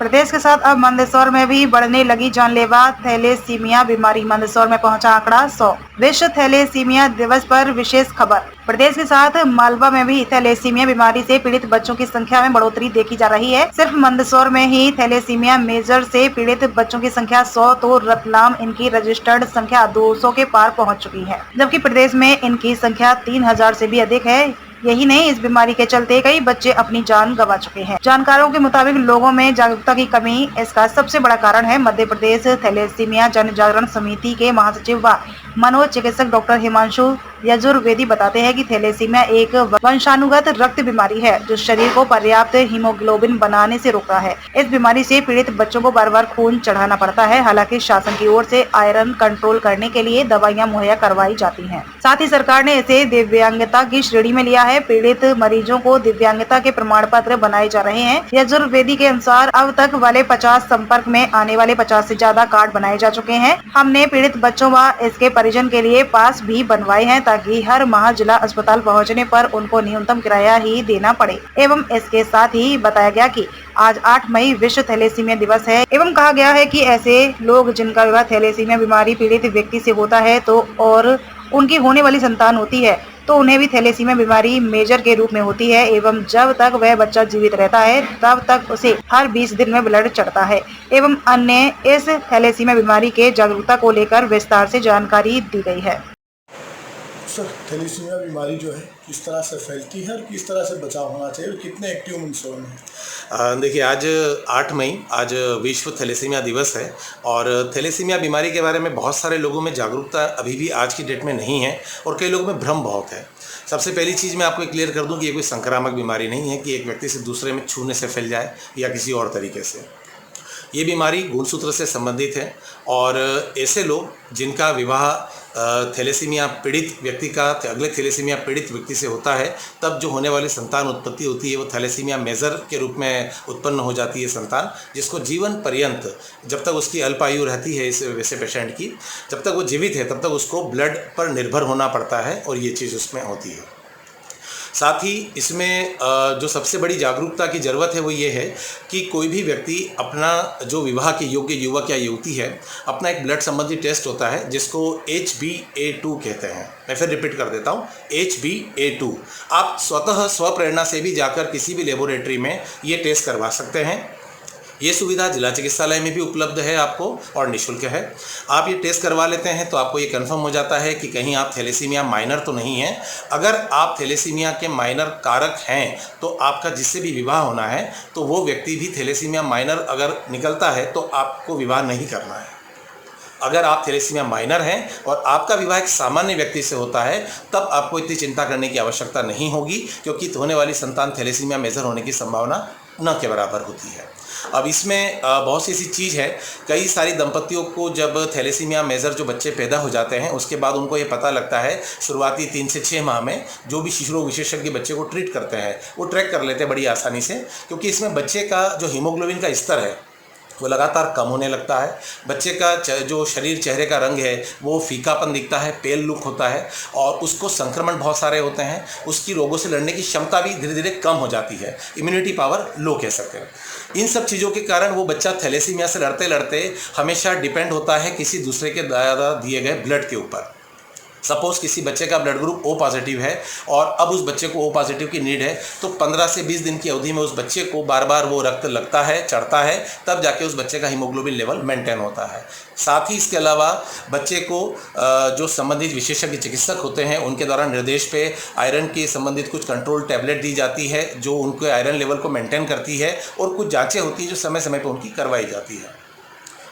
प्रदेश के साथ अब मंदसौर में भी बढ़ने लगी जानलेवा थैलेसीमिया बीमारी। मंदसौर में पहुंचा आंकड़ा 100। विश्व थैलेसीमिया दिवस पर विशेष खबर। प्रदेश के साथ मालवा में भी थैलेसीमिया बीमारी से पीड़ित बच्चों की संख्या में बढ़ोतरी देखी जा रही है। सिर्फ मंदसौर में ही थैलेसीमिया मेजर से पीड़ित बच्चों की संख्या 100 तो रतलाम इनकी रजिस्टर्ड संख्या 200 के पार पहुँच चुकी है, जबकि प्रदेश में इनकी संख्या 3000 से भी अधिक है। यही नहीं, इस बीमारी के चलते कई बच्चे अपनी जान गंवा चुके हैं। जानकारों के मुताबिक लोगों में जागरूकता की कमी इसका सबसे बड़ा कारण है। मध्य प्रदेश थैलेसीमिया जन जागरण समिति के महासचिव व मनोज चिकित्सक डॉक्टर हिमांशु यजुर्वेदी बताते हैं कि थैलेसीमिया एक वंशानुगत रक्त बीमारी है जो शरीर को पर्याप्त हीमोग्लोबिन बनाने से रोकता है। इस बीमारी से पीड़ित बच्चों को बार बार खून चढ़ाना पड़ता है। हालांकि शासन की ओर से आयरन कंट्रोल करने के लिए दवाइयां मुहैया करवाई जाती हैं। साथ ही सरकार ने इसे दिव्यांगता की श्रेणी में लिया है। पीड़ित मरीजों को दिव्यांगता के प्रमाण पत्र बनाए जा रहे हैं। यजुर्वेदी के अनुसार अब तक वाले 50 संपर्क में आने वाले 50 से ज्यादा कार्ड बनाए जा चुके हैं। हमने पीड़ित बच्चों व इसके परिजन के लिए पास भी बनवाए हैं ताकि हर माह जिला अस्पताल पहुंचने पर उनको न्यूनतम किराया ही देना पड़े। एवं इसके साथ ही बताया गया कि आज 8 मई विश्व थैलेसीमिया दिवस है एवं कहा गया है कि ऐसे लोग जिनका विवाह थैलेसीमिया बीमारी पीड़ित व्यक्ति से होता है तो और उनकी होने वाली संतान होती है तो उन्हें भी थैलेसीमिया बीमारी मेजर के रूप में होती है एवं जब तक वह बच्चा जीवित रहता है तब तक उसे हर 20 दिन में ब्लड चढ़ता है एवं अन्य इस थैलेसीमिया बीमारी के जागरूकता को लेकर विस्तार से जानकारी दी गई है। सर, थैलेसीमिया बीमारी जो है किस तरह से फैलती है और किस तरह से बचाव होना चाहिए और कितने एक्टिव मंदसौर में? देखिए, आज 8 मई आज विश्व थैलेसीमिया दिवस है और थैलेसीमिया बीमारी के बारे में बहुत सारे लोगों में जागरूकता अभी भी आज की डेट में नहीं है और कई लोगों में भ्रम बहुत है। सबसे पहली चीज़ मैं आपको क्लियर कर दूं कि ये कोई संक्रामक बीमारी नहीं है कि एक व्यक्ति से दूसरे में छूने से फैल जाए या किसी और तरीके से। ये बीमारी गुणसूत्र से संबंधित है और ऐसे लोग जिनका विवाह थैलेसीमिया पीड़ित व्यक्ति का अगले थैलेसीमिया पीड़ित व्यक्ति से होता है तब जो होने वाली संतान उत्पत्ति होती है वो थैलेसीमिया मेजर के रूप में उत्पन्न हो जाती है संतान, जिसको जीवन पर्यंत जब तक उसकी अल्पायु रहती है इस वैसे पेशेंट की, जब तक वो जीवित है तब तक उसको ब्लड पर निर्भर होना पड़ता है और ये चीज़ उसमें होती है। साथ ही इसमें जो सबसे बड़ी जागरूकता की ज़रूरत है वो ये है कि कोई भी व्यक्ति अपना जो विवाह के योग्य युवक या युवती है अपना एक ब्लड संबंधी टेस्ट होता है जिसको HbA2 कहते हैं। मैं फिर रिपीट कर देता हूँ, HbA2। आप स्वतः स्वप्रेरणा से भी जाकर किसी भी लेबोरेटरी में ये टेस्ट करवा सकते हैं। ये सुविधा जिला चिकित्सालय में भी उपलब्ध है आपको और निःशुल्क है। आप ये टेस्ट करवा लेते हैं तो आपको ये कंफर्म हो जाता है कि कहीं आप थैलेसीमिया माइनर तो नहीं हैं। अगर आप थैलेसीमिया के माइनर कारक हैं तो आपका जिससे भी विवाह होना है तो वो व्यक्ति भी थैलेसीमिया माइनर अगर निकलता है तो आपको विवाह नहीं करना है। अगर आप थैलेसीमिया माइनर हैं और आपका विवाह एक सामान्य व्यक्ति से होता है तब आपको इतनी चिंता करने की आवश्यकता नहीं होगी, क्योंकि होने वाली संतान थैलेसीमिया मेजर होने की संभावना न के बराबर होती है। अब इसमें बहुत सी ऐसी चीज़ है, कई सारी दंपतियों को जब थैलेसीमिया मेजर जो बच्चे पैदा हो जाते हैं उसके बाद उनको ये पता लगता है, शुरुआती 3 से 6 माह में जो भी शिशु रोग विशेषज्ञ बच्चे को ट्रीट करते हैं वो ट्रैक कर लेते हैं बड़ी आसानी से, क्योंकि इसमें बच्चे का जो हीमोग्लोबिन का स्तर है वो लगातार कम होने लगता है। बच्चे का जो शरीर चेहरे का रंग है वो फीकापन दिखता है, पेल लुक होता है और उसको संक्रमण बहुत सारे होते हैं। उसकी रोगों से लड़ने की क्षमता भी धीरे धीरे कम हो जाती है, इम्यूनिटी पावर लो कह सकते हैं। इन सब चीज़ों के कारण वो बच्चा थैलेसीमिया से लड़ते लड़ते हमेशा डिपेंड होता है किसी दूसरे के द्वारा दिए गए ब्लड के ऊपर। सपोज़ किसी बच्चे का ब्लड ग्रुप O पॉजिटिव है और अब उस बच्चे को O पॉजिटिव की नीड है तो 15 से 20 दिन की अवधि में उस बच्चे को बार बार वो रक्त लगता है, चढ़ता है, तब जाके उस बच्चे का हीमोग्लोबिन लेवल मेंटेन होता है। साथ ही इसके अलावा बच्चे को जो संबंधित विशेषज्ञ चिकित्सक होते हैं उनके द्वारा निर्देश पे आयरन के संबंधित कुछ कंट्रोल टैबलेट दी जाती है जो उनके आयरन लेवल को मेंटेन करती है और कुछ जाँचें होती हैं जो समय समय पर उनकी करवाई जाती है।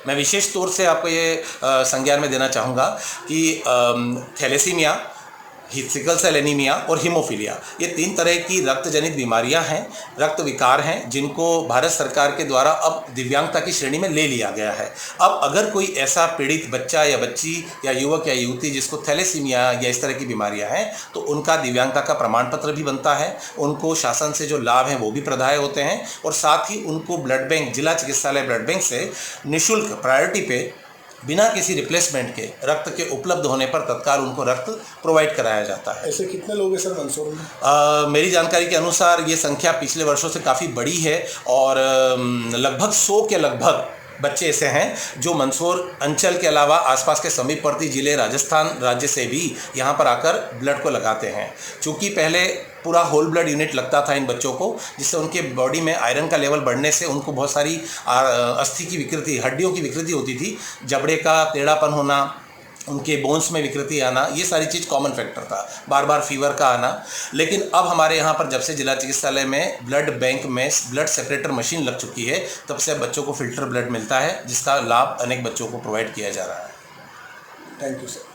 मैं विशेष तौर से आपको ये संज्ञान में देना चाहूँगा कि थैलेसीमिया, सिकल सेल एनीमिया और हीमोफीलिया ये 3 तरह की रक्त जनित बीमारियां हैं, रक्त विकार हैं, जिनको भारत सरकार के द्वारा अब दिव्यांगता की श्रेणी में ले लिया गया है। अब अगर कोई ऐसा पीड़ित बच्चा या बच्ची या युवक या युवती जिसको थैलेसीमिया या इस तरह की बीमारियां हैं तो उनका दिव्यांगता का प्रमाण पत्र भी बनता है, उनको शासन से जो लाभ हैं वो भी प्रदाय होते हैं और साथ ही उनको ब्लड बैंक, जिला चिकित्सालय ब्लड बैंक से निःशुल्क प्रायोरिटी पे बिना किसी रिप्लेसमेंट के रक्त के उपलब्ध होने पर तत्काल उनको रक्त प्रोवाइड कराया जाता है। ऐसे कितने लोग हैं सर मंदसौर में? मेरी जानकारी के अनुसार ये संख्या पिछले वर्षों से काफ़ी बड़ी है और लगभग 100 के लगभग बच्चे ऐसे हैं जो मंदसौर अंचल के अलावा आसपास के समीपवर्ती जिले राजस्थान राज्य से भी यहाँ पर आकर ब्लड को लगाते हैं। चूँकि पहले पूरा होल ब्लड यूनिट लगता था इन बच्चों को, जिससे उनके बॉडी में आयरन का लेवल बढ़ने से उनको बहुत सारी अस्थि की विकृति, हड्डियों की विकृति होती थी, जबड़े का टेढ़ापन होना, उनके बोन्स में विकृति आना, ये सारी चीज़ कॉमन फैक्टर था, बार बार फीवर का आना। लेकिन अब हमारे यहाँ पर जब से जिला चिकित्सालय में ब्लड बैंक में ब्लड सेपरेटर मशीन लग चुकी है, तब से बच्चों को फिल्टर ब्लड मिलता है, जिसका लाभ अनेक बच्चों को प्रोवाइड किया जा रहा है। Thank you sir.